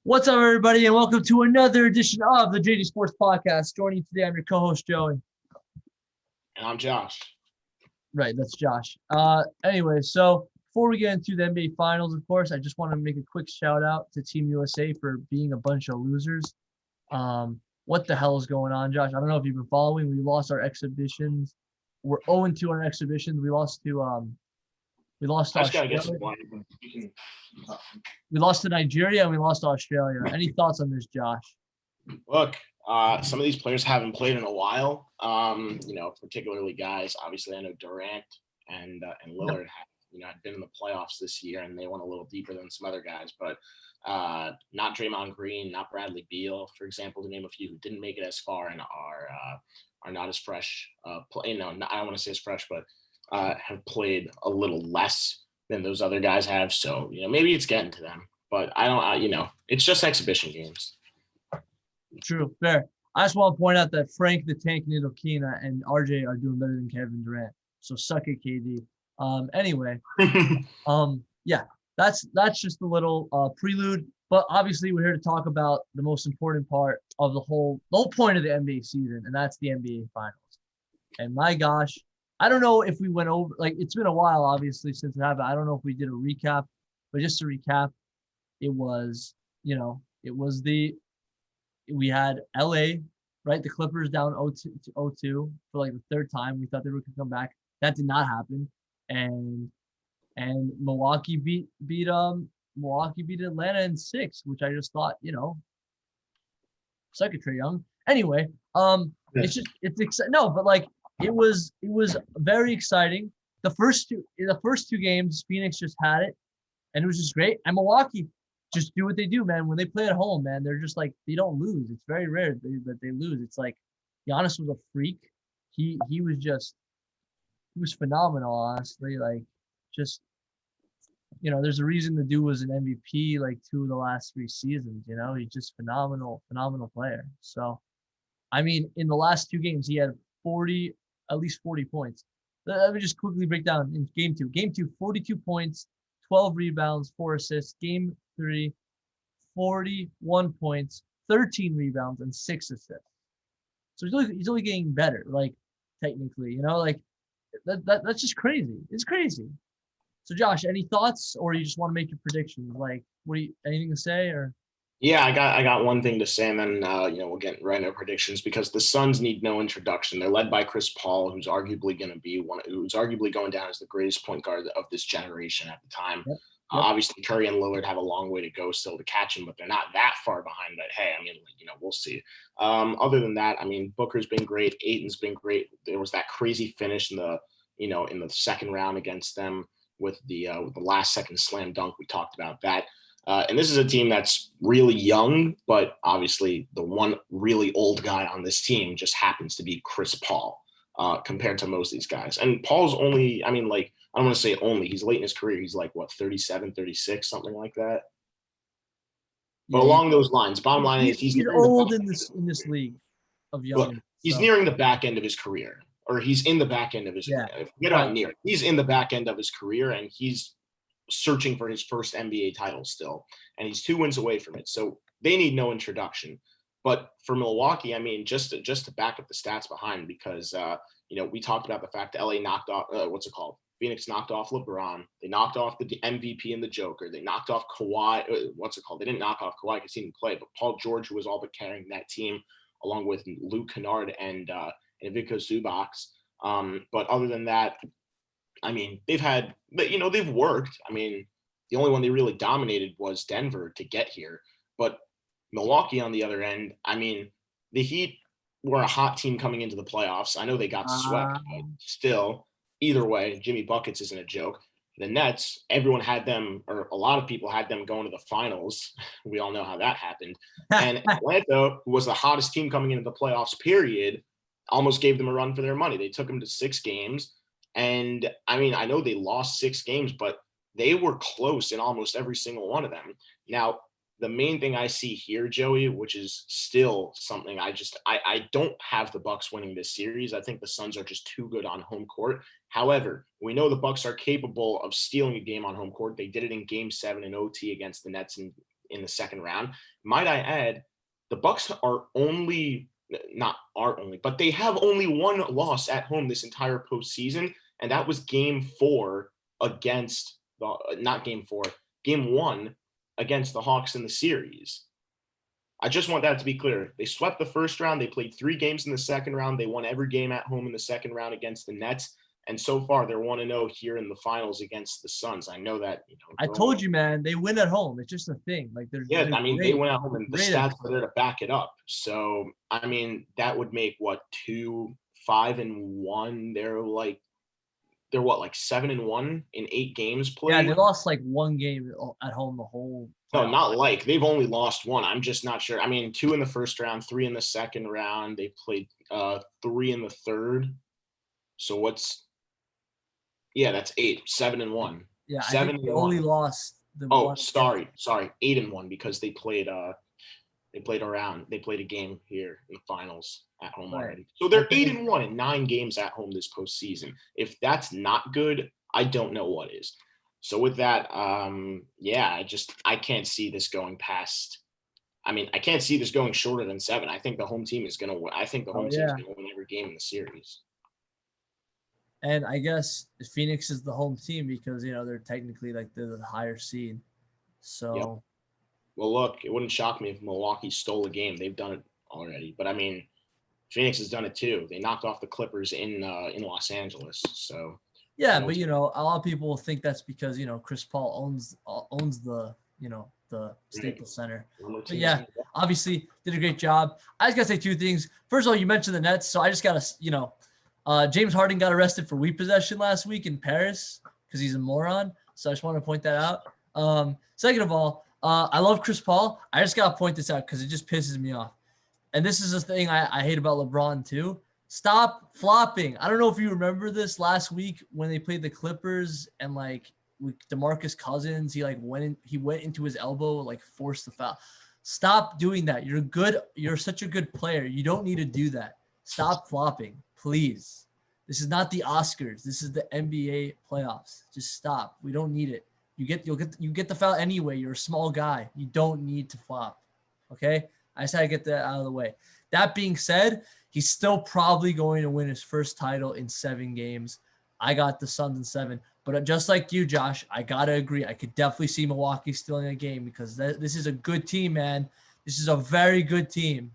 What's up, everybody, and welcome to another edition of the JJSports podcast. Joining you today, I'm your co-host, Joey. And I'm Josh. Right, that's Josh. Anyway, so before we get into the NBA Finals, of course, I just want to make a quick shout out to Team USA for being a bunch of losers. What the hell is going on, Josh? I don't know if you've been following. We lost our exhibitions. We're 0-2 on our exhibitions. We lost to Australia. We lost to Nigeria and we lost to Australia. Any thoughts on this, Josh? Look, some of these players haven't played in a while. Particularly guys. Obviously, I know Durant and Lillard had been in the playoffs this year, and they went a little deeper than some other guys. But not Draymond Green, not Bradley Beal, for example, to name a few who didn't make it as far and are not as fresh. I don't want to say as fresh, but have played a little less than those other guys have. So maybe it's getting to them, but I don't. It's just exhibition games. True, fair. I just want to point out that Frank the Tank Ntilikina and RJ are doing better than Kevin Durant. So suck it, KD. Anyway, yeah, that's just a little prelude. But obviously, we're here to talk about the most important part of the whole point of the NBA season, and that's the NBA Finals. And my gosh, I don't know if we went over, it's been a while, obviously, since it happened. I don't know if we did a recap, but just to recap, we had LA, right? The Clippers down 0-2 for the third time. We thought they were going to come back. That did not happen. And Milwaukee beat Atlanta in 6, which I just thought, suck it, Trae Young. Anyway, it's exciting. No, but it was very exciting. The first two games, Phoenix just had it, and it was just great. And Milwaukee just do what they do, man. When they play at home, man, they're just they don't lose. It's very rare that they lose. It's Giannis was a freak. He was phenomenal, honestly. There's a reason the dude was an MVP 2 of the last 3 seasons. He's just phenomenal player. So, I mean, in the last 2 games, he had at least 40 points. Let me just quickly break down in game 2. Game 2, 42 points, 12 rebounds, 4 assists. Game 3, 41 points, 13 rebounds, and 6 assists. So he's only getting better, technically, that's just crazy. It's crazy. So Josh, any thoughts, or you just want to make your predictions? Anything to say, or? Yeah, I got one thing to say, and then we'll get right into predictions, because the Suns need no introduction. They're led by Chris Paul, who's arguably going down as the greatest point guard of this generation at the time. Yep. Obviously, Curry and Lillard have a long way to go still to catch him, but they're not that far behind. But hey, we'll see. Other than that, Booker's been great. Ayton's been great. There was that crazy finish in the second round against them with the last second slam dunk. We talked about that. And this is a team that's really young, but obviously the one really old guy on this team just happens to be Chris Paul, compared to most of these guys. And Paul's only, I don't want to say only, he's late in his career. He's 37, 36, something like that. But along those lines, bottom line is he's old in this league of young. Look, he's nearing the back end of his career, or he's in the back end of his career. Forget about near. He's in the back end of his career, and he's searching for his first NBA title still, and he's 2 wins away from it. So they need no introduction. But for Milwaukee, just to back up the stats behind, because we talked about the fact that LA knocked off Phoenix knocked off LeBron. They knocked off the MVP and the Joker. They knocked off Kawhi. They didn't knock off Kawhi because he didn't play, but Paul George, who was all but carrying that team, along with Luke Kennard and Ivica Zubac. But other than that, they've worked. The only one they really dominated was Denver to get here. But Milwaukee, on the other end, the Heat were a hot team coming into the playoffs. I know they got swept, but still, either way, Jimmy Buckets isn't a joke. The Nets, everyone had them, or a lot of people had them going to the finals. We all know how that happened. And Atlanta, who was the hottest team coming into the playoffs, period, almost gave them a run for their money. They took them to 6 games. And I know they lost 6 games, but they were close in almost every single one of them. Now, the main thing I see here, Joey, which is still something I don't have the Bucks winning this series. I think the Suns are just too good on home court. However, we know the Bucks are capable of stealing a game on home court. They did it in Game 7 in OT against the Nets in the second round. Might I add, the Bucks are only not are only, but they have only one loss at home this entire postseason, and that was game 4 against the not game 4, game 1 against the Hawks in the series. I just want that to be clear. They swept the first round. They played 3 games in the second round. They won every game at home in the second round against the Nets. And so far, they're 1-0 here in the finals against the Suns. I know that. I told you, man, they win at home. It's just a thing. Like they're I mean, great. they went at home, and the stats are there to back it up. So, I mean, that would make what 5-1. They're what 7-1 in 8 games played. Yeah, they lost like 1 game at home the whole. No, not like they've only lost 1. I'm just not sure. I mean, 2 in the first round, 3 in the second round. They played 3 in the third. So that's 8, 7-1. Yeah, 7 I think they only lost the. Oh, sorry, 8-1 because they played a game here in the finals at home already. So they're 8-1 in 9 games at home this postseason. If that's not good, I don't know what is. So with that, I can't see this going past. I mean, I can't see this going shorter than 7. I think the home team is going to win. I think the home team is going to win every game in the series. And I guess Phoenix is the home team because, they're technically like the higher seed. So. Yep. Well, look, it wouldn't shock me if Milwaukee stole a game. They've done it already. But, I mean, Phoenix has done it too. They knocked off the Clippers in Los Angeles. So. Yeah, but a lot of people think that's because Chris Paul owns the the Staples Center. But yeah, obviously did a great job. I just gotta say 2 things. First of all, you mentioned the Nets, so I just gotta James Harden got arrested for weed possession last week in Paris because he's a moron. So I just want to point that out. Second of all, I love Chris Paul. I just gotta point this out because it just pisses me off. And this is the thing I hate about LeBron too. Stop flopping. I don't know if you remember this last week when they played the Clippers and with DeMarcus Cousins, he went into his elbow, forced the foul. Stop doing that. You're good. You're such a good player. You don't need to do that. Stop flopping, please. This is not the Oscars. This is the NBA playoffs. Just stop. We don't need it. You get the foul anyway. You're a small guy. You don't need to flop. Okay? I just had to get that out of the way. That being said, he's still probably going to win his first title in 7 games. I got the Suns in 7. But just like you, Josh, I got to agree. I could definitely see Milwaukee stealing a game because this is a good team, man. This is a very good team.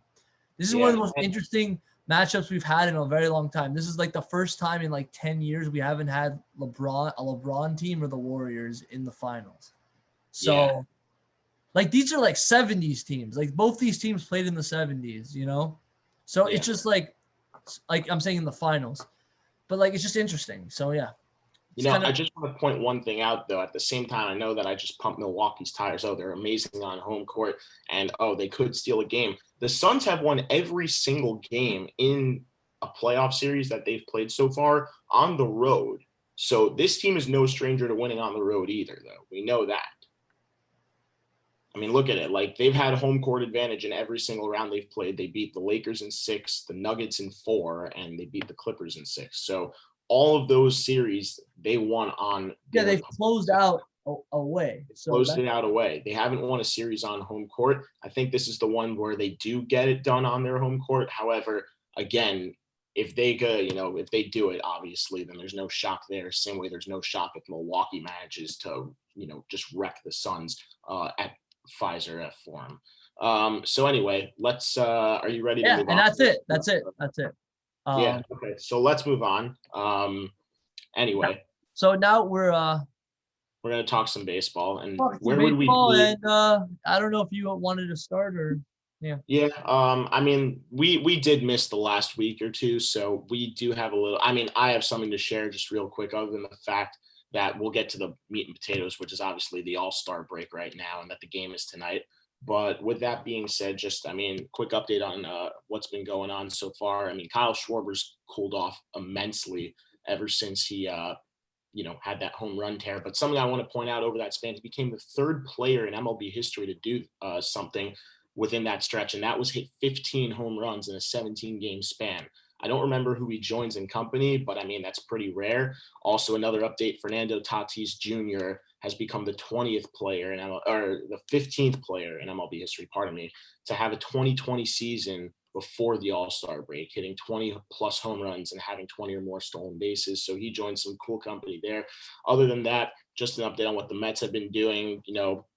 This is one of the most interesting matchups we've had in a very long time. This is the first time in 10 years we haven't had a LeBron team or the Warriors in the finals. So, these are 70s teams. Both these teams played in the 70s, So it's just like I'm saying in the finals, but it's just interesting. So yeah. I just want to point one thing out though. At the same time, I know that I just pumped Milwaukee's tires. Oh, they're amazing on home court, and they could steal a game. The Suns have won every single game in a playoff series that they've played so far on the road. So this team is no stranger to winning on the road either, though. We know that. I mean, look at it. They've had home court advantage in every single round they've played. They beat the Lakers in 6, the Nuggets in 4, and they beat the Clippers in 6. So all of those series they won on. Yeah, they've closed out away. Closed it out away. They haven't won a series on home court. I think this is the one where they do get it done on their home court. However, again, if they go, if they do it, obviously, then there's no shock there. Same way there's no shock if Milwaukee manages to, just wreck the Suns at Pfizer F Forum. So anyway, let's. Are you ready to move on? And that's it. Okay. So let's move on. Anyway. So now we're gonna talk some baseball, and where would we be? And I don't know if you wanted to start or. Yeah. I mean, we did miss the last week or two, so we do have a little. I mean, I have something to share just real quick, other than the fact that we'll get to the meat and potatoes, which is obviously the All-Star break right now, and that the game is tonight. But with that being said, quick update on what's been going on so far. I mean, Kyle Schwarber's cooled off immensely ever since he, had that home run tear. But something I want to point out over that span, he became the 3rd player in MLB history to do something within that stretch, and that was hit 15 home runs in a 17-game span. I don't remember who he joins in company, but I mean, that's pretty rare. Also, another update, Fernando Tatis Jr. has become the 20th player in or the 15th player in MLB history, pardon me, to have a 2020 season before the All-Star break, hitting 20 plus home runs and having 20 or more stolen bases. So he joined some cool company there. Other than that, just an update on what the Mets have been doing.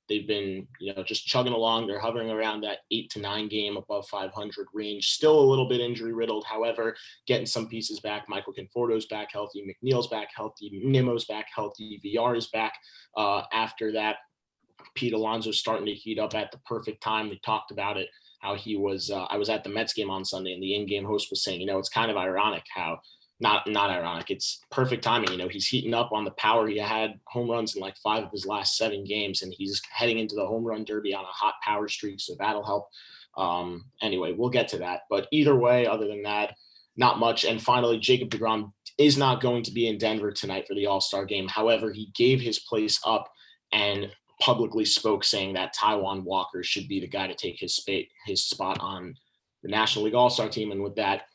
They've been, just chugging along. They're hovering around that 8 to 9 game above 500 range. Still a little bit injury riddled. However, getting some pieces back. Michael Conforto's back healthy. McNeil's back healthy. Nimmo's back healthy. VR is back. After that, Pete Alonso's starting to heat up at the perfect time. They talked about it, how he was, I was at the Mets game on Sunday, and the in-game host was saying, it's kind of ironic how, not ironic, it's perfect timing. He's heating up on the power. He had home runs in like 5 of his last 7 games, and he's heading into the home run derby on a hot power streak, so that'll help. Anyway, we'll get to that. But either way, other than that, not much. And finally, Jacob deGrom is not going to be in Denver tonight for the All-Star game. However, he gave his place up and publicly spoke, saying that Taijuan Walker should be the guy to take his spot on the National League All-Star team. And with that,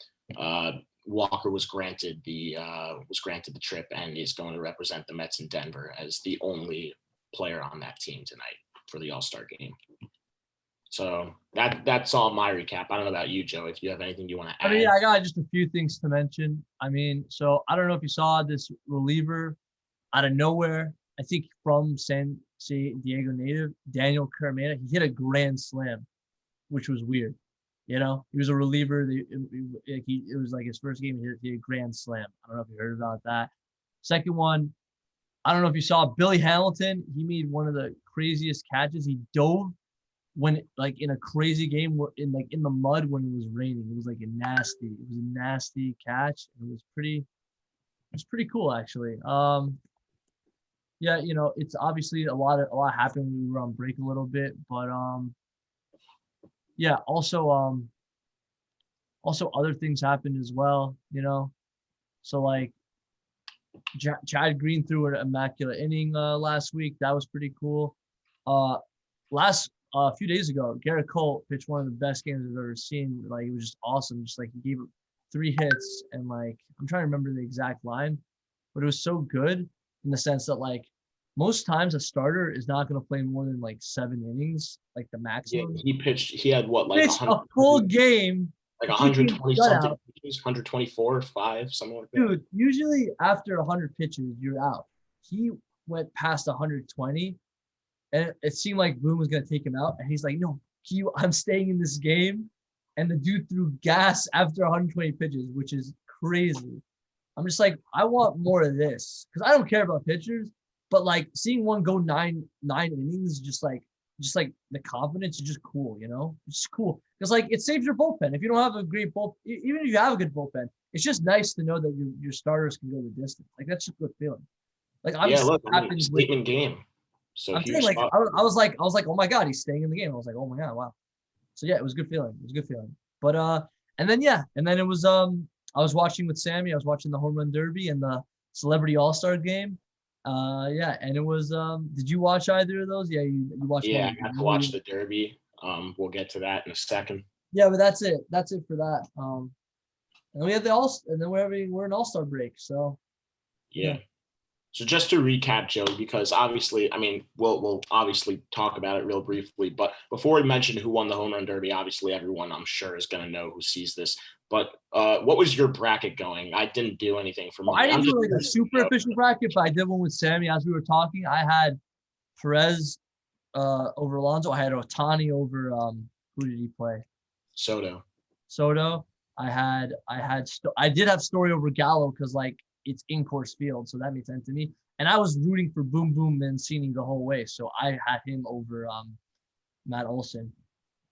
Walker was granted the trip and is going to represent the Mets in Denver as the only player on that team tonight for the All-Star game. So that's all my recap. I don't know about you, Joe, if you have anything you want to add. I got just a few things to mention. So I don't know if you saw this reliever out of nowhere, I think from San Diego native, Daniel Caramena. He hit a grand slam, which was weird. He was a reliever. It was like his first game. He hit a grand slam. I don't know if you heard about that. Second one, I don't know if you saw Billy Hamilton. He made one of the craziest catches. He dove when in a crazy game in the mud when it was raining. It was a nasty catch. It was pretty cool actually. It's obviously a lot happened when we were on break a little bit, but also other things happened as well, so Chad Green threw an immaculate inning last week. That was pretty cool. A few days ago, Garrett Cole pitched one of the best games I've ever seen. It was just awesome. Just he gave 3 hits and I'm trying to remember the exact line, but it was so good in the sense that most times a starter is not going to play more than 7 innings, the maximum. Yeah, he had pitched a full game, 120 something pitches, 124, 5, something like that. Dude, usually after 100 pitches, you're out. He went past 120, and it seemed like Boone was going to take him out, and he's like, "No, I'm staying in this game." And the dude threw gas after 120 pitches, which is crazy. I'm just I want more of this because I don't care about pitchers. But seeing one go nine innings, just the confidence is just cool, It's just cool because it saves your bullpen. If you don't have a great bullpen, even if you have a good bullpen, it's just nice to know that your starters can go the distance. That's just a good feeling. Statement game. So I'm saying I was like, oh my God, he's staying in the game. I was like, oh my God, wow. So yeah, it was a good feeling. But and then it was I was watching with Sammy. I was watching the home run derby and the celebrity all-star game. And it was did you watch either of those? Yeah, you watched. Yeah, I got to watch the derby. We'll get to that in a second. Yeah, but that's it for that. And we have we're an all-star break, so yeah. So just to recap, Joe, because obviously, we'll obviously talk about it real briefly, but before we mention who won the home run derby, obviously everyone I'm sure is going to know who sees this. But what was your bracket going? I didn't do anything for mine. I didn't do a super official bracket, but I did one with Sammy as we were talking. I had Perez over Alonso. I had Ohtani over who did he play? Soto. I did have Story over Gallo because it's in Coors Field, so that made sense to me. And I was rooting for Boom Boom Mancini the whole way, so I had him over Matt Olson.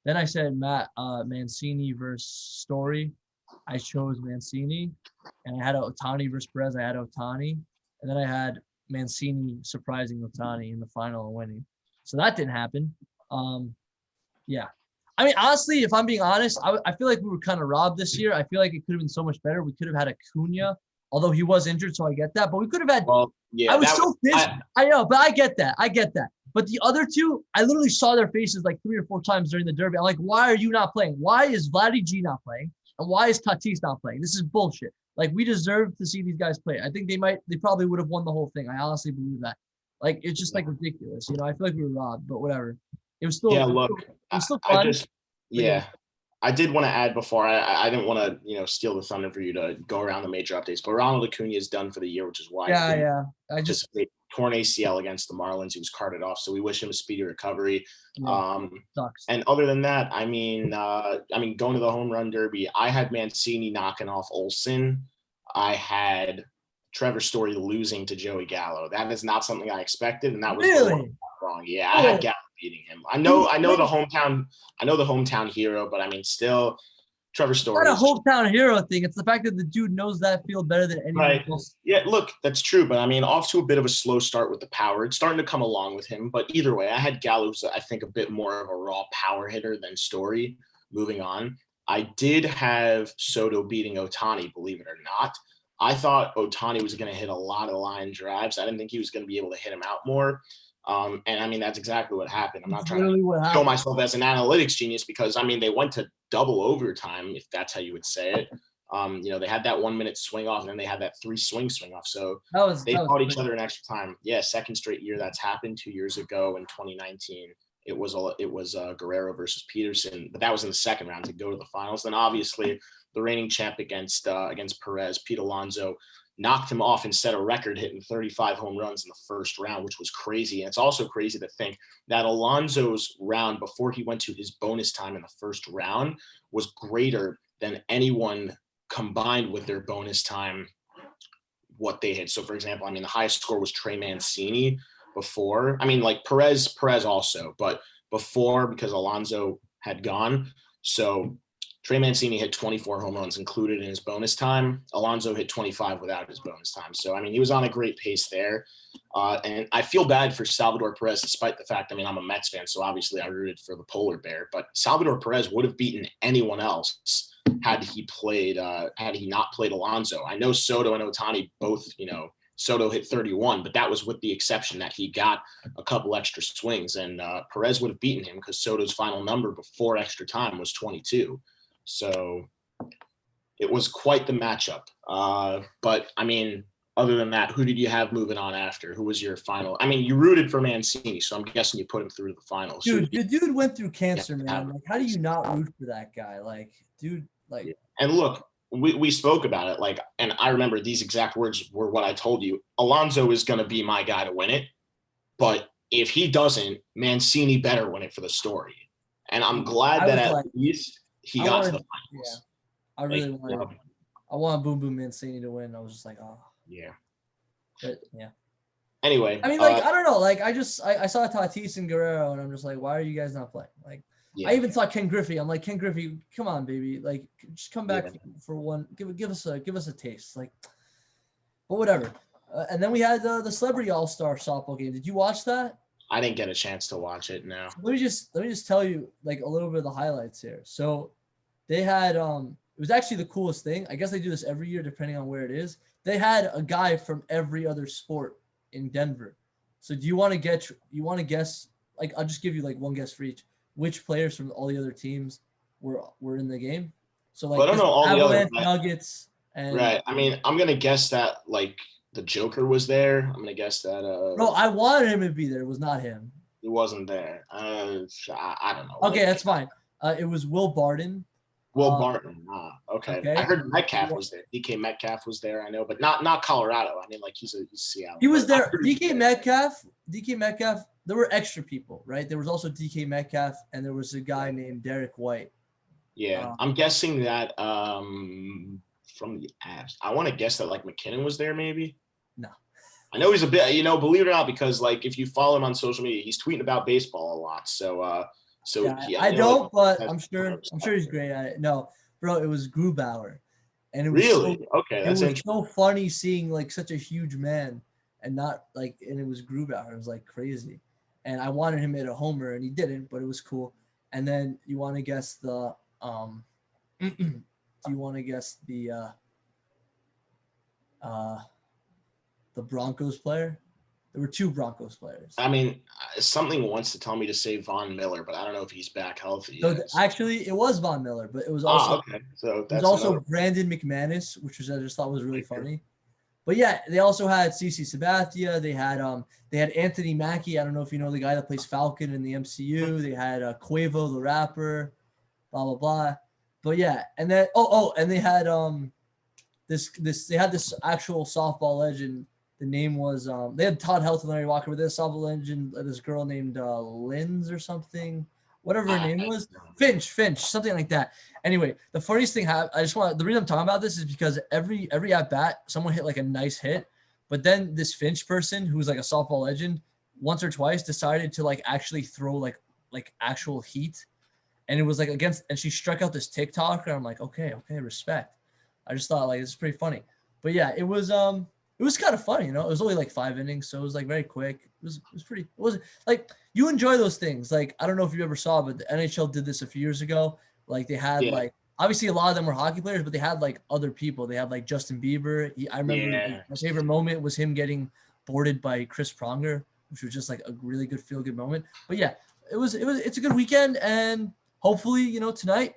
Then I said Mancini versus Story. I chose Mancini, and I had Ohtani versus Perez. I had Ohtani, and then I had Mancini surprising Ohtani in the final and winning. So that didn't happen. Yeah. Honestly, if I'm being honest, I feel like we were kind of robbed this year. I feel like it could have been so much better. We could have had Acuna, although he was injured, so I get that. But we could have had. Well, yeah, I was so pissed. I know, but I get that. But the other two, I literally saw their faces 3 or 4 times during the derby. I'm like, why are you not playing? Why is Vladdy G not playing? And why is Tatis not playing? This is bullshit. We deserve to see these guys play. I think they probably would have won the whole thing. I honestly believe that. Like it's just like ridiculous. You know, I feel like we were robbed, but whatever. It was still Yeah, it look, was still I fun. just But yeah, yeah. I did want to add before I didn't want to steal the thunder for you to go around the major updates, but Ronald Acuna is done for the year, which is why he yeah, didn't yeah. I just participate. Torn ACL against the Marlins, he was carted off, so we wish him a speedy recovery. yeah sucks. And other than that, going to the home run derby, I had Mancini knocking off Olsen. I had Trevor Story losing to Joey Gallo. That is not something I expected, and that was the one Really? wrong. Yeah, I had Oh, Gallo beating him. who's I know the hometown hero, but I mean, still, Trevor Story not a is just hometown hero thing. It's the fact that the dude knows that field better than anyone right. else. Yeah, look, that's true, but I mean, off to a bit of a slow start with the power. It's starting to come along with him, but either way, I had Gallo, who's I think a bit more of a raw power hitter than Story. Moving on, I did have Soto beating Otani, believe it or not. I thought Otani was going to hit a lot of line drives. I didn't think he was going to be able to hit him out more. And I mean, that's exactly what happened. I'm not It's trying to literally what show happened. myself as an analytics genius because I mean, they went to double overtime, if that's how you would say it. They had that 1 minute swing off, and then they had that 3 swing off. So they That was fought each crazy. other in extra time. Yeah, second straight year that's happened. 2 years ago in 2019, it was Guerrero versus Peterson, but that was in the second round to go to the finals. Then obviously the reigning champ against Perez, Pete Alonso, knocked him off and set a record hitting 35 home runs in the first round, which was crazy. And it's also crazy to think that Alonso's round before he went to his bonus time in the first round was greater than anyone combined with their bonus time, what they had. So, for example, I mean, the highest score was Trey Mancini before. I mean, like Perez also, but before because Alonso had gone. So Trey Mancini hit 24 home runs included in his bonus time. Alonso hit 25 without his bonus time. So, I mean, he was on a great pace there. And I feel bad for Salvador Perez, despite the fact, I mean, I'm a Mets fan, so obviously I rooted for the polar bear. But Salvador Perez would have beaten anyone else had he not played Alonso. I know Soto and Otani both, Soto hit 31, but that was with the exception that he got a couple extra swings. And Perez would have beaten him because Soto's final number before extra time was 22. So it was quite the matchup. But I mean, other than that, who did you have moving on after? Who was your final? I mean, you rooted for Mancini, so I'm guessing you put him through the finals. Dude, the dude went through cancer, Yeah. man. Like, how do you not root for that guy? Like, dude, like. Yeah. And look, we spoke about it, like, and I remember these exact words were what I told you. Alonso is going to be my guy to win it, but if he doesn't, Mancini better win it for the story. And I'm glad that at least he got to the finals. Yeah, I really wanted. I want Boom Boom Mancini to win. I was just like, oh. Yeah. But yeah. Anyway, I mean, like, I don't know. Like, I saw Tatis and Guerrero, and I'm just like, why are you guys not playing? Like, yeah. I even saw Ken Griffey. I'm like, Ken Griffey, come on, baby. Like, just come back for one. Give us a taste. Like, but whatever. And then we had the Celebrity All-Star softball game. Did you watch that? I didn't get a chance to watch it. No. Let me just tell you like a little bit of the highlights here. So they had it was actually the coolest thing. I guess they do this every year depending on where it is. They had a guy from every other sport in Denver. So do you want to guess, like, I'll just give you like one guess for each, which players from all the other teams were in the game? So like, well, I don't know all Avalanche, the other Nuggets, and right. I mean, I'm gonna guess that like the Joker was there. I'm gonna guess that. No, I wanted him to be there. It was not him. He wasn't there. I don't know. Okay, that's fine. It was Will Barton. Will Barton. Okay. I heard Metcalf was there. DK Metcalf was there. I know, but not Colorado. I mean, like he's Seattle. He was there. DK Metcalf. There were extra people, right? There was also DK Metcalf, and there was a guy named Derek White. Yeah, I'm guessing that from the Avs. I want to guess that like McKinnon was there, maybe. No. I know he's a bit, believe it or not, because like if you follow him on social media, he's tweeting about baseball a lot. So yeah, I don't, but I'm sure he's great at it. No, bro, it was Grubauer, and it was really okay. That's it was so funny seeing like such a huge man and not like, and it was Grubauer. It was like crazy, and I wanted him to hit a homer, and he didn't, but it was cool. And then you want to guess the do you want to guess the Broncos player? There were two Broncos players. I mean, something wants to tell me to say Von Miller, but I don't know if he's back healthy. So actually, it was Von Miller, but it was also okay. So that's also Brandon McManus, which I just thought was really funny. But yeah, they also had CC Sabathia. They had Anthony Mackie. I don't know if you know the guy that plays Falcon in the MCU. They had Quavo the rapper, blah blah blah. But yeah, and then and they had they had this actual softball legend. The name was they had Todd Helton and Larry Walker, but this softball legend, this girl named Linz or something, whatever her name was, Finch, something like that. Anyway, the funniest thing the reason I'm talking about this is because every at bat someone hit like a nice hit, but then this Finch person who's like a softball legend once or twice decided to like actually throw like actual heat, and it was like and she struck out this TikToker. And I'm like, okay, respect. I just thought like this is pretty funny, but yeah, it was kind of fun, you know. It was only like 5 innings, so it was like very quick. It was pretty. It wasn't like you enjoy those things. Like I don't know if you ever saw, but the NHL did this a few years ago. Like they had like obviously a lot of them were hockey players, but they had like other people. They had like Justin Bieber. I remember like, my favorite moment was him getting boarded by Chris Pronger, which was just like a really good feel good moment. But yeah, it's a good weekend, and hopefully, you know, tonight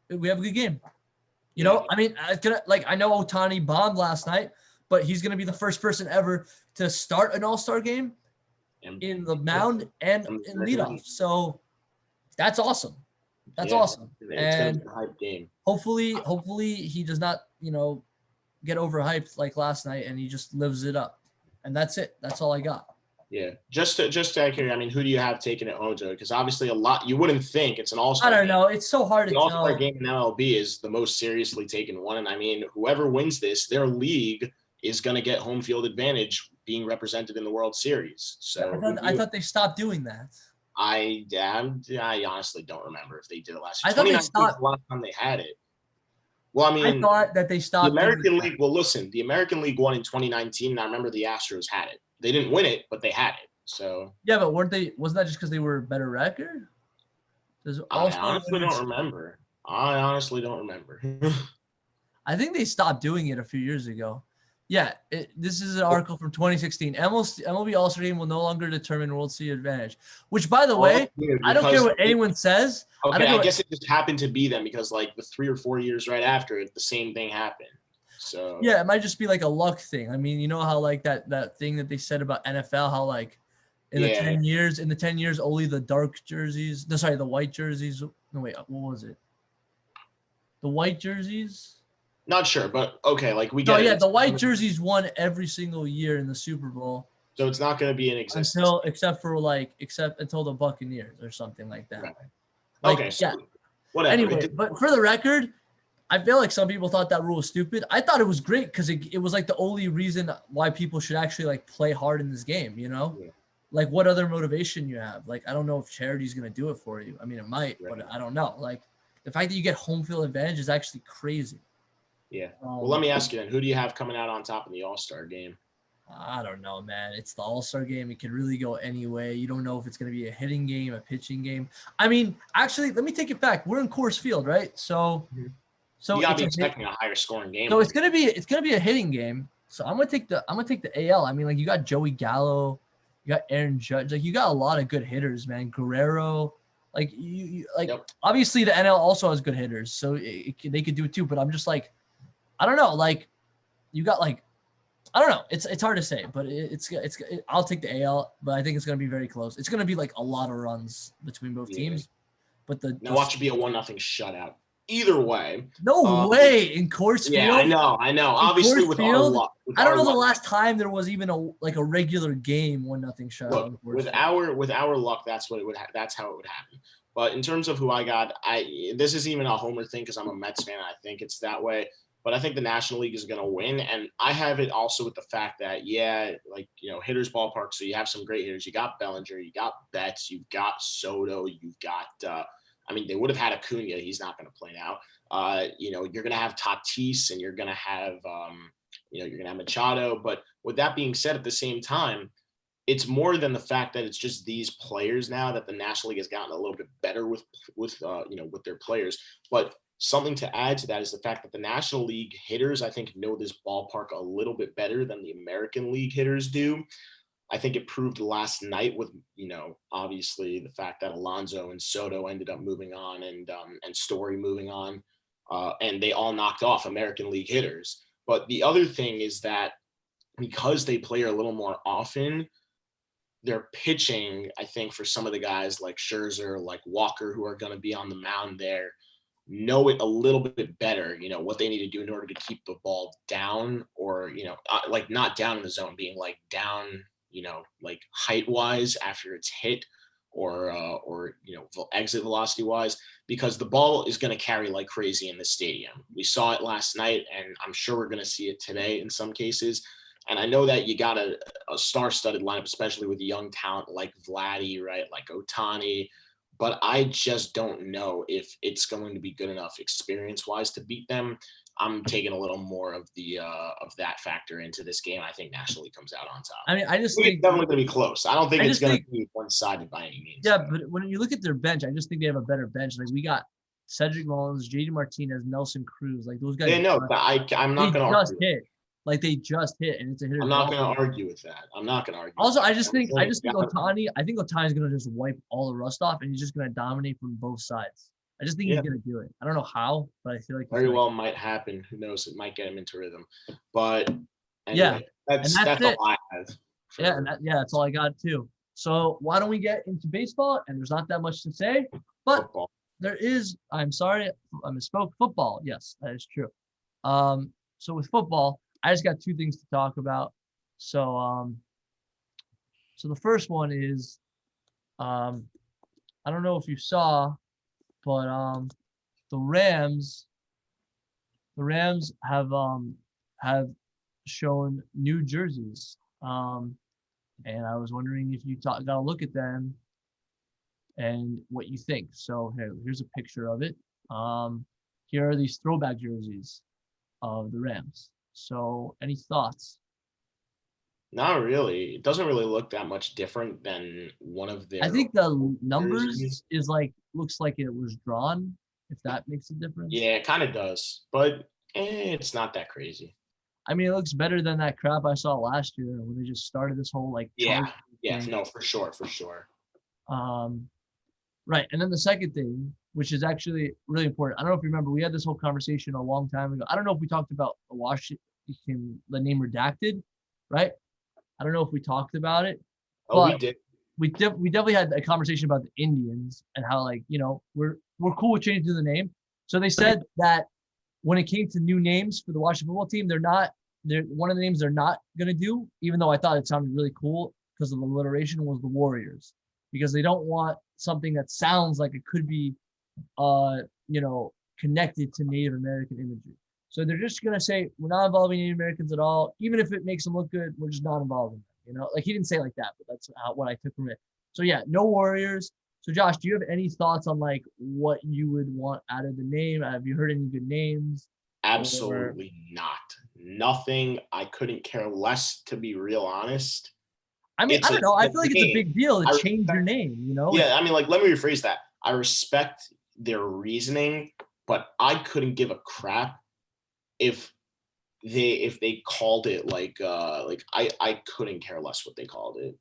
we have a good game. You know, I mean, I know Ohtani bombed last night, but he's going to be the first person ever to start an All-Star game in the mound and in leadoff. So that's awesome. That's awesome. It's going to be a hype game. Hopefully he does not, you know, get overhyped like last night, and he just lives it up. And that's it. That's all I got. Yeah, just to accurate, I mean, who do you have taking it home, Joe? Because obviously you wouldn't think it's an all-star game. I don't know. It's so hard to tell. The all-star game in MLB is the most seriously taken one. And I mean, whoever wins this, their league is going to get home field advantage being represented in the World Series. So I thought they stopped doing that. I honestly don't remember if they did it last year. I thought they stopped the last time they had it. Well, I mean, I thought that they stopped. The American League. Well, listen, the American League won in 2019, and I remember the Astros had it. They didn't win it, but they had it. So yeah, but wasn't that just because they were a better record? I honestly don't remember. I think they stopped doing it a few years ago. Yeah, this is an article from 2016. MLB All-Star Game will no longer determine World Series advantage. Which, by the way, I don't care what anyone says. Okay, I guess it just happened to be them because, like, the 3 or 4 years right after it, the same thing happened. So yeah, it might just be like a luck thing. I mean, you know how like that thing that they said about NFL, how like in the 10 years, only the the white jerseys. No, wait, what was it? The white jerseys. Not sure, but okay, like we get it. Yeah, the white jerseys won every single year in the Super Bowl. So it's not going to be in existence except until the Buccaneers or something like that. Right. Like, okay, so yeah. Whatever. Anyway, but for the record, I feel like some people thought that rule was stupid. I thought it was great because it was like the only reason why people should actually like play hard in this game, you know? Yeah. Like what other motivation you have? Like, I don't know if charity's going to do it for you. I mean, it might, but I don't know. Like the fact that you get home field advantage is actually crazy. Yeah. Well, let me ask you then, who do you have coming out on top in the All-Star game? I don't know, man. It's the All-Star game. It could really go any way. You don't know if it's going to be a hitting game, a pitching game. I mean, actually, let me take it back. We're in Coors Field, right? So you gotta be expecting a higher scoring game. So it's gonna be a hitting game. So I'm gonna take the AL. I mean, like you got Joey Gallo, you got Aaron Judge, like you got a lot of good hitters, man. Guerrero, like you obviously the NL also has good hitters, so they could do it too. But I'm just like, I don't know, like you got like, I don't know. It's hard to say, but I'll take the AL, but I think it's gonna be very close. It's gonna be like a lot of runs between both teams. But watch it be a 1-0 shutout. Either way. No way in Coors Field. Yeah, I know. Obviously, with our luck. I don't know the last time there was even a regular game 1-0 shutout. With our luck, that's how it would happen. But in terms of who I got, this isn't even a homer thing because I'm a Mets fan. I think it's that way. But I think the National League is going to win, and I have it also with the fact that hitters ballpark. So you have some great hitters. You got Bellinger, you got Betts, you've got Soto, you've got. I mean, they would have had Acuna. He's not going to play now. You're going to have Tatis, and you're going to have, Machado. But with that being said, at the same time, it's more than the fact that it's just these players now that the National League has gotten a little bit better with their players. But something to add to that is the fact that the National League hitters, I think, know this ballpark a little bit better than the American League hitters do. I think it proved last night with, obviously the fact that Alonso and Soto ended up moving on and Story moving on, and they all knocked off American League hitters. But the other thing is that because they play a little more often, their pitching, I think, for some of the guys like Scherzer, like Walker, who are going to be on the mound there, know it a little bit better, what they need to do in order to keep the ball down, or, like not down in the zone, being like down, like height wise after it's hit, or exit velocity wise, because the ball is going to carry like crazy in the stadium. We saw it last night, and I'm sure we're going to see it today in some cases. And I know that you got a star-studded lineup, especially with young talent like Vladdy, right, like Otani. But I just don't know if it's going to be good enough experience-wise to beat them. I'm taking a little more of that factor into this game. I think National League comes out on top. I mean, I just think think it's definitely going to be close. I don't think it's going to be one-sided by any means. Yeah, but when you look at their bench, I just think they have a better bench. Like we got Cedric Mullins, JD Martinez, Nelson Cruz. Like those guys. Yeah, no, I'm not going to just hit. Like they just hit, and it's a hitter. I'm not going to argue with that. I'm not going to argue. Also, I just think Otani. I think Otani's going to just wipe all the rust off, and he's just going to dominate from both sides. I just think he's going to do it. I don't know how, but I feel like very well might happen. Who knows? It might get him into rhythm. But anyway, that's all I have. That's all I got too. So why don't we get into baseball? And there's not that much to say, but football. There is. I'm sorry, I misspoke. Football. Yes, that is true. So with football, I just got two things to talk about. So the first one is, I don't know if you saw, but the Rams have shown new jerseys. And I was wondering if you got a look at them and what you think. So here's a picture of it. Here are these throwback jerseys of the Rams. So any thoughts? Not really. It doesn't really look that much different than one of their. I think the numbers is looks like it was drawn, if that makes a difference. Yeah, it kind of does, but it's not that crazy. I mean, it looks better than that crap I saw last year when they just started this whole no, for sure. Right, and then the second thing, which is actually really important. I don't know if you remember, we had this whole conversation a long time ago. I don't know if we talked about the name redacted, right? I don't know if we talked about it. Oh, we did. We definitely had a conversation about the Indians and how we're cool with changing the name. So they said that when it came to new names for the Washington football team, one of the names they're not gonna do, even though I thought it sounded really cool because of the alliteration, was the Warriors, because they don't want something that sounds like it could be, connected to Native American imagery. So they're just gonna say we're not involving Native Americans at all, even if it makes them look good. We're just not involved in them. Like he didn't say it like that, but that's what I took from it. So yeah, no Warriors. So Josh, do you have any thoughts on what you would want out of the name? Have you heard any good names? Absolutely not. Nothing. I couldn't care less, to be real honest. I mean, I don't know. I feel like it's a big deal to change your name, Yeah, I mean, let me rephrase that. I respect their reasoning, but I couldn't give a crap if they called it I couldn't care less what they called it.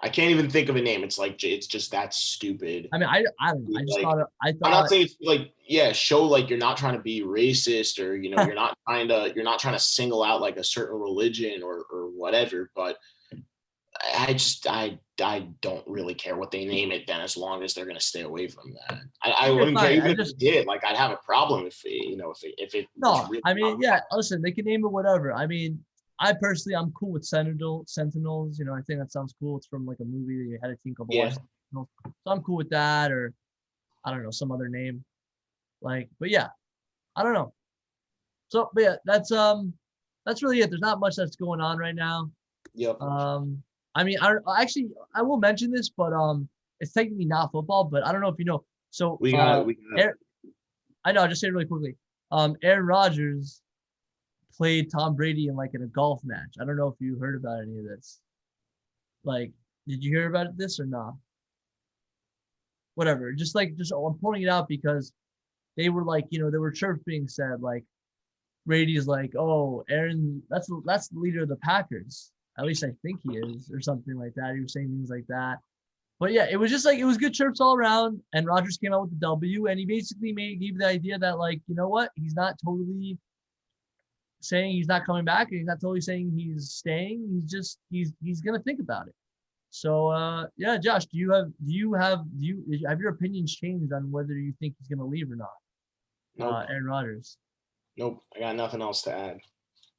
I can't even think of a name. It's just that stupid. I mean, I don't know. I just thought I'm not saying it's show you're not trying to be racist, or you're not trying to single out a certain religion or whatever, but I don't really care what they name it then, as long as they're going to stay away from that. I wouldn't care even if it did. I'd have a problem if it. No, really I mean, yeah. Listen, they can name it whatever. I mean, I'm cool with Sentinels. I think that sounds cool. It's from a movie. They had a team called Sentinels. So I'm cool with that, or I don't know, some other name. But yeah, I don't know. So, but yeah, that's really it. There's not much that's going on right now. Yep. I mean, I will mention this, but it's technically not football, but I don't know if you know. So we got I know. I'll just say it really quickly. Aaron Rodgers played Tom Brady in a golf match. I don't know if you heard about any of this. Did you hear about this or not? Whatever. Just I'm pulling it out because they were there were chirps being said Brady's oh, Aaron, that's the leader of the Packers. At least I think he is, or something like that. He was saying things like that. But yeah, it was just it was good chirps all around. And Rodgers came out with the W, and he basically gave the idea that you know what, he's not totally saying he's not coming back, and he's not totally saying he's staying. He's gonna think about it. So yeah, Josh, have your opinions changed on whether you think he's gonna leave or not? Nope. Aaron Rodgers. Nope. I got nothing else to add.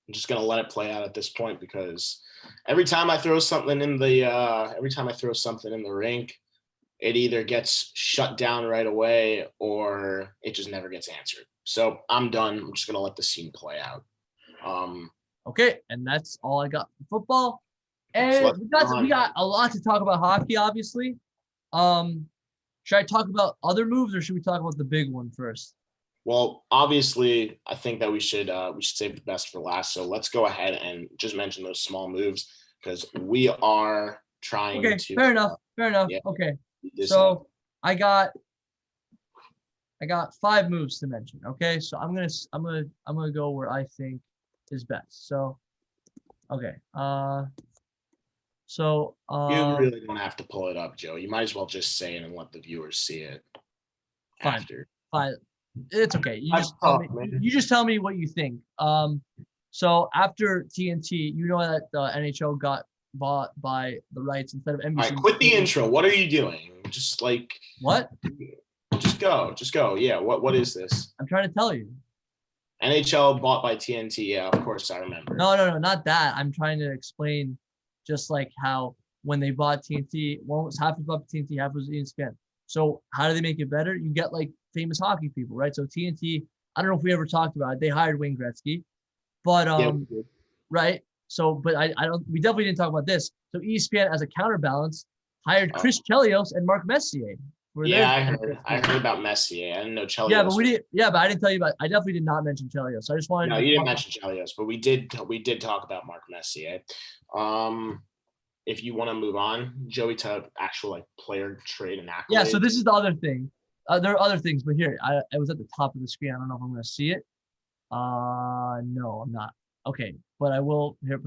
I'm just gonna let it play out at this point because every time I throw something in the rink, it either gets shut down right away or it just never gets answered. So I'm done. I'm just gonna let the scene play out. Okay, and that's all I got for football. So And we got a lot to talk about hockey, obviously. Should I talk about other moves or should we talk about the big one first? Well, obviously, I think that we should save the best for last. So let's go ahead and just mention those small moves because we are trying to. Fair enough. Yeah. Okay. So I got 5 moves to mention. Okay, so I'm gonna go where I think is best. So, okay. You really don't have to pull it up, Joe. You might as well just say it and let the viewers see it. After. Fine. It's okay. You just tell me what you think. So after TNT, you know that the NHL got bought by the rights instead of NBC. All right, quit the intro. What are you doing? Just like what? Just go. Yeah. What is this? I'm trying to tell you. NHL bought by TNT. Yeah, of course I remember. No, not that. I'm trying to explain just like how when they bought TNT, one was half was TNT, half was ESPN. So how do they make it better? You get like famous hockey people, right? So TNT, I don't know if we ever talked about it. They hired Wayne Gretzky, but right. So, but I don't. We definitely didn't talk about this. So ESPN, as a counterbalance, hired Chris Chelios and Mark Messier. I heard about Messier. I didn't know Chelios. Yeah, but we did. Yeah, but I didn't tell you about. I definitely did not mention Chelios. So I just wanted. No, you didn't mention Chelios, but we did talk about Mark Messier. If you want to move on, Joey, to actual like player trade and accolades. Yeah, so this is the other thing. There are other things, but here I was at the top of the screen. I don't know if I'm going to see it. No, I'm not. Okay, but I will here.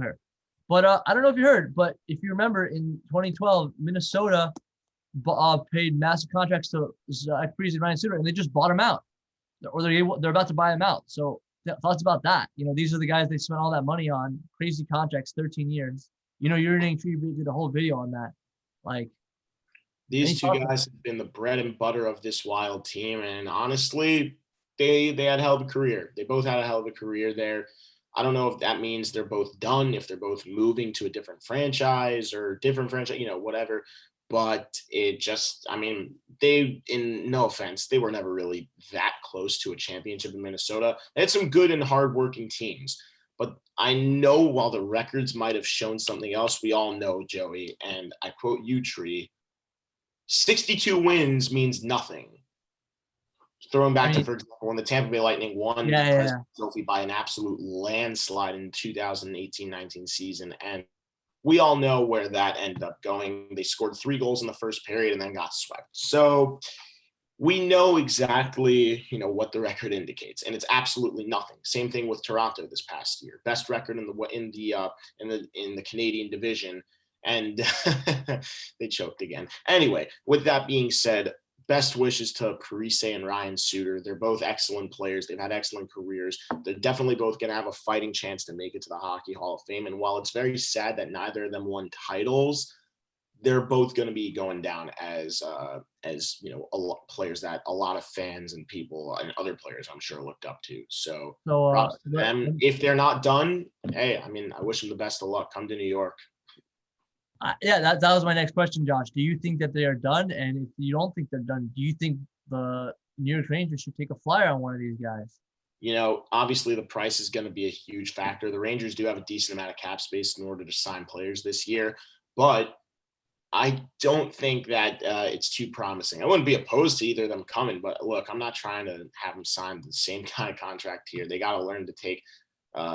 But I don't know if you heard, but if you remember in 2012, Minnesota paid massive contracts to Zach Parise and Ryan Suter, and they just bought him out, or they're about to buy him out. So thoughts about that? You know, these are the guys they spent all that money on, crazy contracts, 13 years. You know, Urinating Tree did a whole video on that. Like, these two guys have been the bread and butter of this Wild team, and honestly, they had a hell of a career. They both had a hell of a career there. I don't know if that means they're both done, if they're both moving to a different franchise, you know, whatever. But it just, I mean, no offense, they were never really that close to a championship in Minnesota. They had some good and hardworking teams. But I know while the records might have shown something else, we all know, Joey, and I quote you, Tree, 62 wins means nothing. Throwing back to, for example, when the Tampa Bay Lightning won the President's Trophy by an absolute landslide in 2018-19 season. And we all know where that ended up going. They scored 3 goals in the first period and then got swept. So we know exactly, you know, what the record indicates, and it's absolutely nothing. Same thing with Toronto this past year, best record in the Canadian division, and they choked again. Anyway, with that being said, best wishes to Parise and Ryan Suter. They're both excellent players. They've had excellent careers. They're definitely both going to have a fighting chance to make it to the Hockey Hall of Fame. And while it's very sad that neither of them won titles, they're both going to be going down as you know, players that a lot of fans and people and other players I'm sure looked up to. So props to them. If they're not done, hey, I mean, I wish them the best of luck. Come to New York. Yeah, that was my next question, Josh. Do you think that they are done? And if you don't think they're done, do you think the New York Rangers should take a flyer on one of these guys? You know, obviously the price is going to be a huge factor. The Rangers do have a decent amount of cap space in order to sign players this year, but I don't think that it's too promising. I wouldn't be opposed to either of them coming, but look, I'm not trying to have them sign the same kind of contract here. They got to learn to take,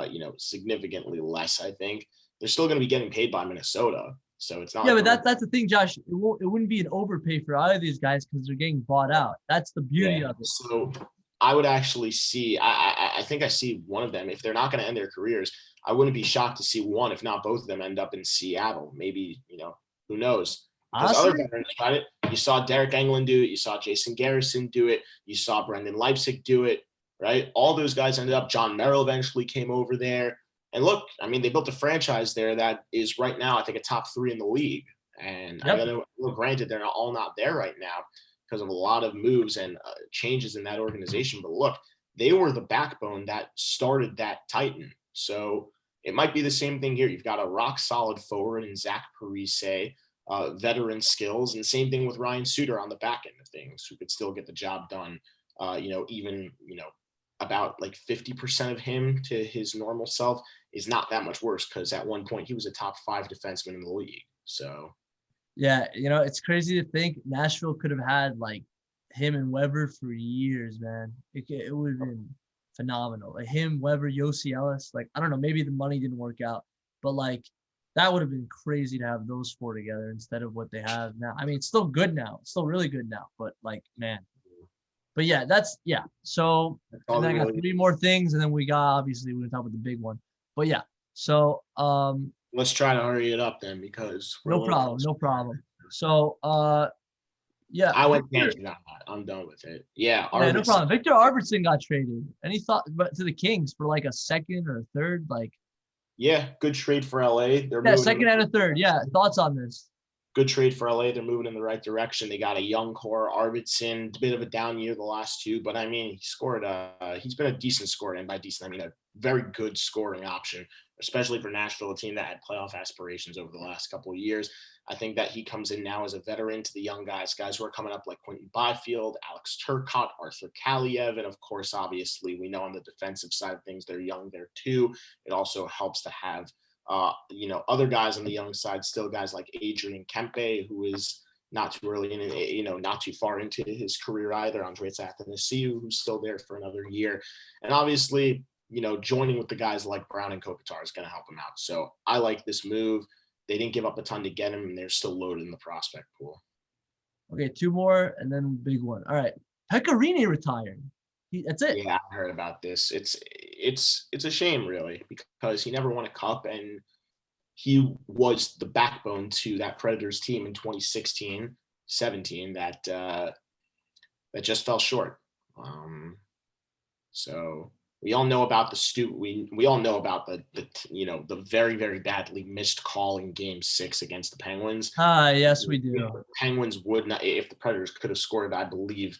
you know, significantly less. I think they're still going to be getting paid by Minnesota, so it's not. Yeah, but that's the thing, Josh. It wouldn't be an overpay for either of these guys because they're getting bought out. That's the beauty of it. So I would actually see. I think I see one of them. If they're not going to end their careers, I wouldn't be shocked to see one, if not both of them, end up in Seattle. Maybe, you know. Who knows? Because other veterans tried it. You saw Derek Englund do it. You saw Jason Garrison do it. You saw Brendan Leipzig do it. right? All those guys ended up. John Merrill eventually came over there. And look, I mean, they built a franchise there that is right now, I think, a top 3 in the league. And I Yep. know, well, granted, they're all not there right now because of a lot of moves and changes in that organization. But look, they were the backbone that started that Titan. So it might be the same thing here. You've got a rock solid forward in Zach Parise, veteran skills, and same thing with Ryan Suter on the back end of things, who could still get the job done. Even about like 50% of him to his normal self is not that much worse, because at one point he was a top 5 defenseman in the league. So yeah, it's crazy to think Nashville could have had like him and Weber for years, man. It would have been phenomenal. Like him, Weber, Yossi Ellis. Like, I don't know, maybe the money didn't work out, but like that would have been crazy to have those 4 together instead of what they have now. I mean, it's still good now. It's still really good now, but like, man. But yeah, so and then I got 3 more things, and then we got, obviously we're gonna talk about the big one. But yeah, so let's try to hurry it up then, because no problem. So yeah, I went tangent on that. I'm done with it. Yeah, no problem. Victor Arvidsson got traded. Any thought but to the Kings for like a second or a third? Like, yeah, good trade for LA. They're second and a third. Yeah, thoughts on this? Good trade for LA. They're moving in the right direction. They got a young core. Arvidsson, a bit of a down year the last 2, but I mean, he scored. He's been a decent scorer, and by decent, I mean a very good scoring option, especially for Nashville, a team that had playoff aspirations over the last couple of years. I think that he comes in now as a veteran to the young guys who are coming up like Quentin Byfield, Alex Turcotte, Arthur Kaliev, and of course, obviously, we know on the defensive side of things, they're young there too. It also helps to have other guys on the young side, still guys like Adrian Kempe, who is not too early in, not too far into his career either. Andreas Athanasiou, who's still there for another year. And obviously, joining with the guys like Brown and Kopitar is going to help him out. So I like this move. They didn't give up a ton to get him, and they're still loaded in the prospect pool. Okay, 2 more, and then big one. All right, Pecorini retired. That's it. Yeah, I heard about this. It's a shame, really, because he never won a cup, and he was the backbone to that Predators team in 2016-17 that just fell short. So we all know about we all know about the very, very badly missed call in Game 6 against the Penguins. Yes, we do. The Penguins would not, if the Predators could have scored, I believe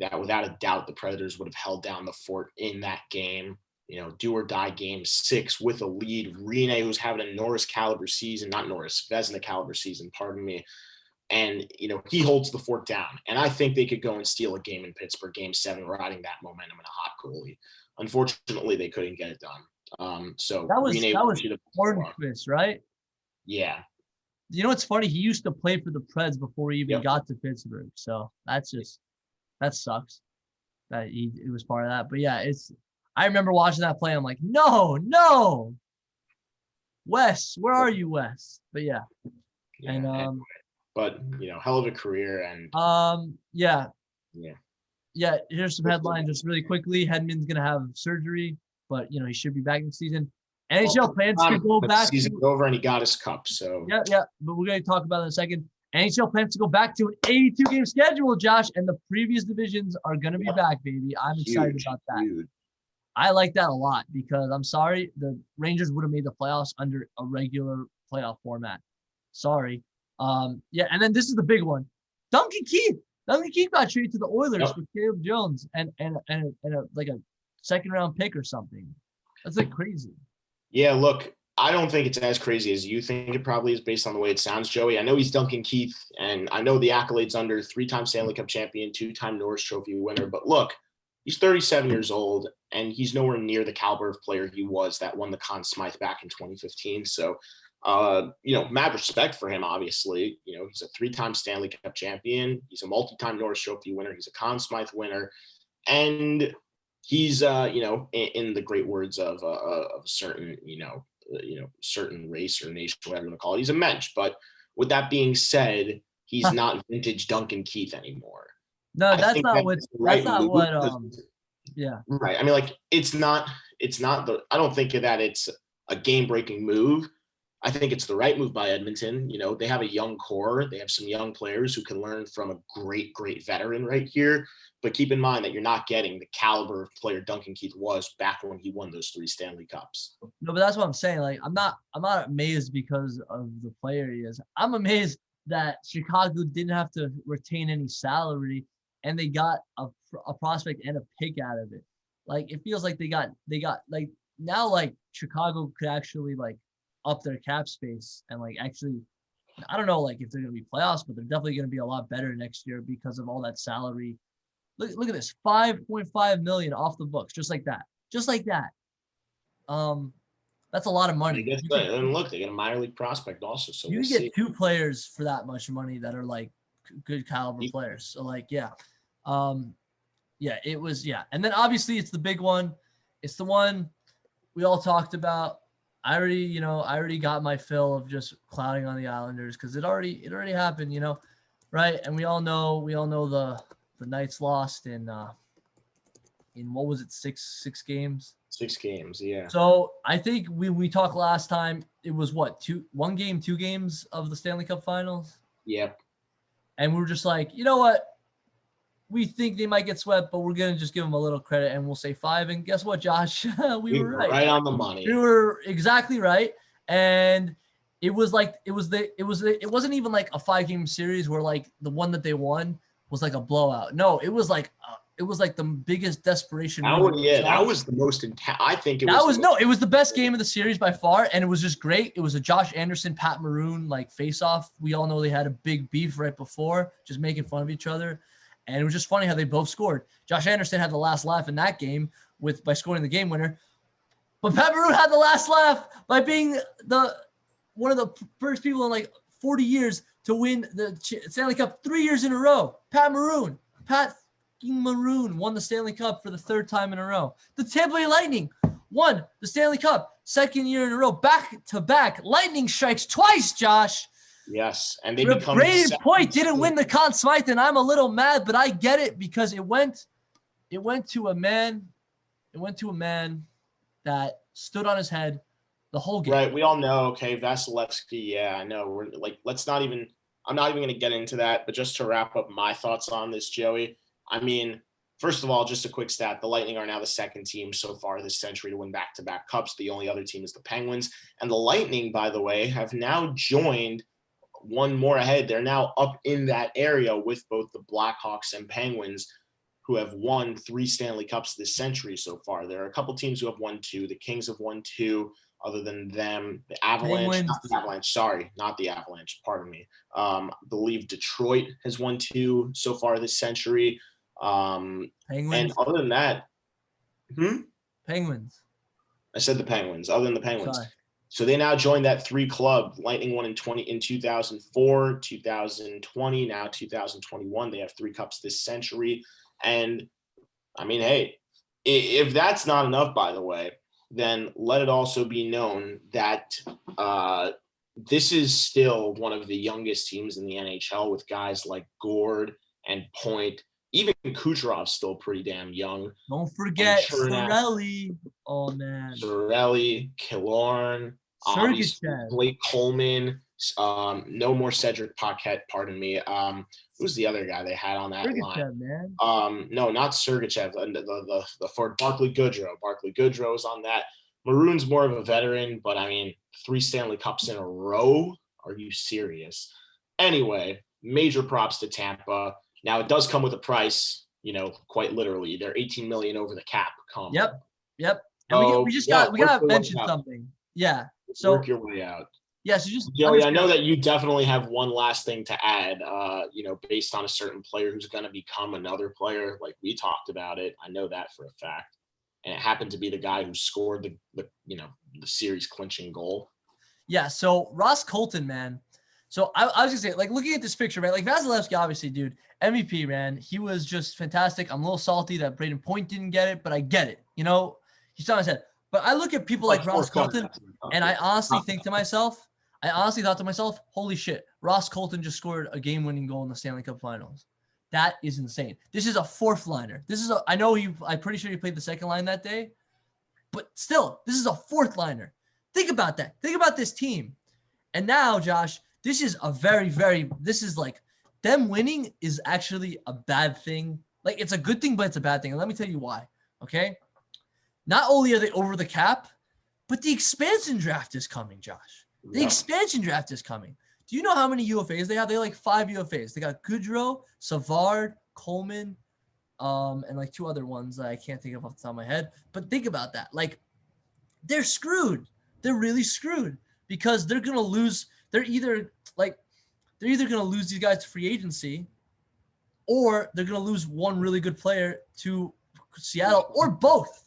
that without a doubt the Predators would have held down the fort in that game. Do or die Game 6 with a lead. Rinne, who's having a Vezina caliber season, pardon me. And, he holds the fort down. And I think they could go and steal a game in Pittsburgh, Game 7, riding that momentum in a hot goalie. Unfortunately, they couldn't get it done. So that was Hornqvist, right? Yeah. What's funny? He used to play for the Preds before he even got to Pittsburgh. So that sucks that he was part of that. But yeah, I remember watching that play. I'm like, no, Wes, where are you, Wes? But yeah. But hell of a career. And here's some headlines just really quickly. Hedman's gonna have surgery, but he should be back in the season. NHL plans to go back. Season's over and he got his cup. So yeah. But we're gonna talk about it in a second. NHL plans to go back to an 82-game schedule, Josh, and the previous divisions are gonna be back, baby. I'm excited about that. Huge. I like that a lot because I'm sorry, the Rangers would have made the playoffs under a regular playoff format. Sorry. And then this is the big one. Duncan Keith got traded to the Oilers for Caleb Jones and a second-round pick or something. That's like crazy. Yeah, look, I don't think it's as crazy as you think it probably is based on the way it sounds, Joey. I know he's Duncan Keith, and I know the accolades under 3-time Stanley Cup champion, 2-time Norris Trophy winner. But look, he's 37 years old, and he's nowhere near the caliber of player he was that won the Conn Smythe back in 2015. So, mad respect for him, obviously. He's a 3-time Stanley Cup champion. He's a multi-time Norris Trophy winner. He's a Conn Smythe winner. And he's, in the great words of a certain, certain race or nation, whatever you want to call it, he's a mensch. But with that being said, he's not vintage Duncan Keith anymore. No, that's not what. Right. I mean, like, it's not I don't think that it's a game-breaking move, I think it's the right move by Edmonton. You know, they have a young core. They have some young players who can learn from a great, great veteran right here. But keep in mind that you're not getting the caliber of player Duncan Keith was back when he won those 3 Stanley Cups. No, but that's what I'm saying. Like, I'm not amazed because of the player he is. I'm amazed that Chicago didn't have to retain any salary and they got a prospect and a pick out of it. Like, it feels like they got like now, like Chicago could actually like up their cap space and like actually, I don't know like if they're going to be playoffs, but they're definitely going to be a lot better next year because of all that salary. Look at this, 5.5 million off the books, just like that. That's a lot of money. And look, they get a minor league prospect also. So you can get 2 players for that much money that are like good caliber players. So like, yeah. It was, yeah. And then obviously it's the big one. It's the one we all talked about. I already got my fill of just clouding on the Islanders because it already happened, right? And we all know the Knights lost in what was it, six games? 6 games, yeah. So I think we talked last time. It was what, 2 games of the Stanley Cup Finals. Yep. And we were just like, you know what? We think they might get swept, but we're gonna just give them a little credit and we'll say 5. And guess what, Josh? we were right. Right on the money. We were exactly right. And it wasn't even like a 5-game series where like the one that they won was like a blowout. No, it was like the biggest desperation. That was the most intense. I think it was the best game of the series by far, and it was just great. It was a Josh Anderson, Pat Maroon like face-off. We all know they had a big beef right before, just making fun of each other, and it was just funny how they both scored. Josh Anderson had the last laugh in that game by scoring the game winner, but Pat Maroon had the last laugh by being one of the first people in like 40 years to win the Stanley Cup 3 years in a row. Pat Maroon won the Stanley Cup for the 3rd time in a row. The Tampa Bay Lightning won the Stanley Cup 2nd year in a row, back to back. Lightning strikes twice, Josh. Yes, and they Braden Point didn't win the Conn Smythe, and I'm a little mad, but I get it because it went to a man that stood on his head the whole game. Right, we all know. Okay, Vasilevsky. Yeah, I know. We're like, I'm not even going to get into that, but just to wrap up my thoughts on this, Joey. I mean, first of all, just a quick stat. The Lightning are now the 2nd team so far this century to win back-to-back cups. The only other team is the Penguins. And the Lightning, by the way, have now joined one more ahead. They're now up in that area with both the Blackhawks and Penguins, who have won 3 Stanley Cups this century so far. There are a couple teams who have won 2. The Kings have won 2. Other than them, the Avalanche, not the Avalanche, pardon me. Believe Detroit has won 2 so far this century. Penguins. And other than that, Penguins. I said the Penguins. Other than the Penguins, sorry. So they now joined that 3 club. Lightning won in 2004, 2020, now 2021. They have 3 cups this century, and I mean, hey, if that's not enough, by the way, then let it also be known that this is still one of the youngest teams in the NHL with guys like Gord and Point. Even Kucherov's still pretty damn young. Don't forget Cirelli. Oh, man. Cirelli, Killorn, Blake Coleman. No more Cedric Paquette, pardon me. Who's the other guy they had on that line? Man. No, not Sergachev. The Ford Barclay Goodrow. Barclay Goodrow is on that. Maroon's more of a veteran, but I mean, 3 Stanley Cups in a row? Are you serious? Anyway, major props to Tampa. Now it does come with a price, quite literally. They're $18 million over the cap. Yep. And we gotta mention something. Yeah. So work your way out. Yeah, so just Joey, I know that you definitely have one last thing to add, based on a certain player who's going to become another player, like we talked about it. I know that for a fact. And it happened to be the guy who scored the series clinching goal. Yeah, so Ross Colton, man. So I was going to say, like, looking at this picture, man, like Vasilevsky, obviously, dude, MVP, man, he was just fantastic. I'm a little salty that Braden Point didn't get it, but I get it. He's on his head. But I look at people like Ross Colton, and I honestly thought to myself, holy shit, Ross Colton just scored a game-winning goal in the Stanley Cup Finals. That is insane. This is a 4th liner. I'm pretty sure he played the 2nd line that day, but still, this is a 4th liner. Think about that. Think about this team. And now, Josh, this is a this is like them winning is actually a bad thing. Like it's a good thing, but it's a bad thing. And let me tell you why. Okay. Not only are they over the cap, but the expansion draft is coming, Josh. The expansion draft is coming. Do you know how many UFAs they have? They have like 5 UFAs. They got Goodrow, Savard, Coleman, and like 2 other ones that I can't think of off the top of my head. But think about that. Like, they're screwed. They're really screwed because they're gonna lose. They're either gonna lose these guys to free agency, or they're gonna lose one really good player to Seattle, or both.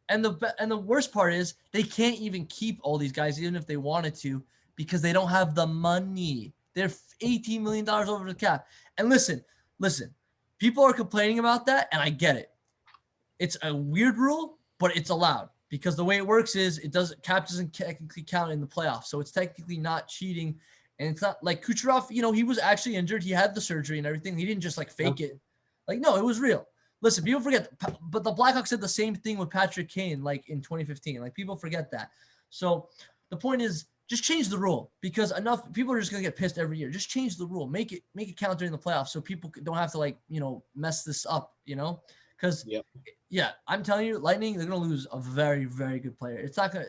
And the worst part is they can't even keep all these guys, even if they wanted to, because they don't have the money. They're $18 million over the cap. And listen, people are complaining about that, and I get it. It's a weird rule, but it's allowed because the way it works is cap doesn't technically count in the playoffs, so it's technically not cheating. And it's not like Kucherov, he was actually injured. He had the surgery and everything. He didn't just like fake it. Like, no, it was real. Listen, people forget, but the Blackhawks did the same thing with Patrick Kane, like in 2015. Like, people forget that. So the point is, just change the rule because enough people are just gonna get pissed every year. Just change the rule, make it count during the playoffs, so people don't have to mess this up. Because I'm telling you, Lightning, they're gonna lose a very, very good player. It's not gonna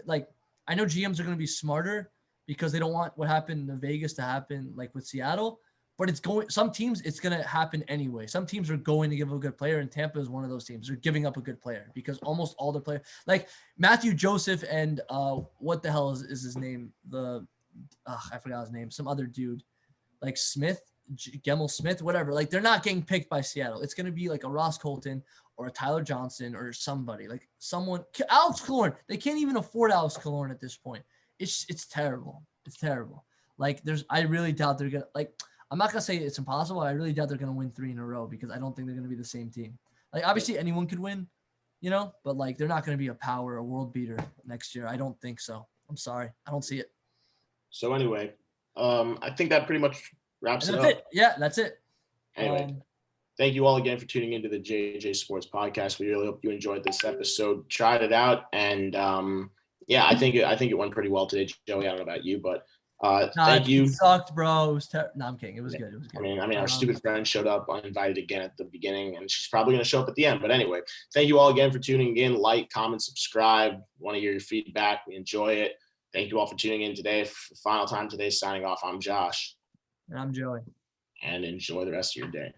I know GMs are gonna be smarter because they don't want what happened in Vegas to happen like with Seattle. But some teams, it's going to happen anyway. Some teams are going to give a good player, and Tampa is one of those teams. They're giving up a good player because almost all their players, like Matthew Joseph and what the hell is his name? I forgot his name. Some other dude, like Smith, Gemmel Smith, whatever. Like, they're not getting picked by Seattle. It's going to be like a Ross Colton or a Tyler Johnson or somebody. Like Alex Killorn. They can't even afford Alex Killorn at this point. It's terrible. It's terrible. Like, I really doubt they're going to, I'm not going to say it's impossible. I really doubt they're going to win 3 in a row because I don't think they're going to be the same team. Like, obviously anyone could win, but like, they're not going to be a world beater next year. I don't think so. I'm sorry. I don't see it. So anyway, I think that pretty much wraps it up. Yeah, that's it. Anyway, thank you all again for tuning into the JJ Sports podcast. We really hope you enjoyed this episode, tried it out. And I think it went pretty well today, Joey. I don't know about you, but thank you. It sucked, bro. It was no, I'm kidding. It was good. It was good. I mean, our stupid friend showed up uninvited again at the beginning, and she's probably going to show up at the end. But anyway, thank you all again for tuning in. Like, comment, subscribe. Want to hear your feedback. We enjoy it. Thank you all for tuning in today. Final time today, signing off. I'm Josh. And I'm Joey. And enjoy the rest of your day.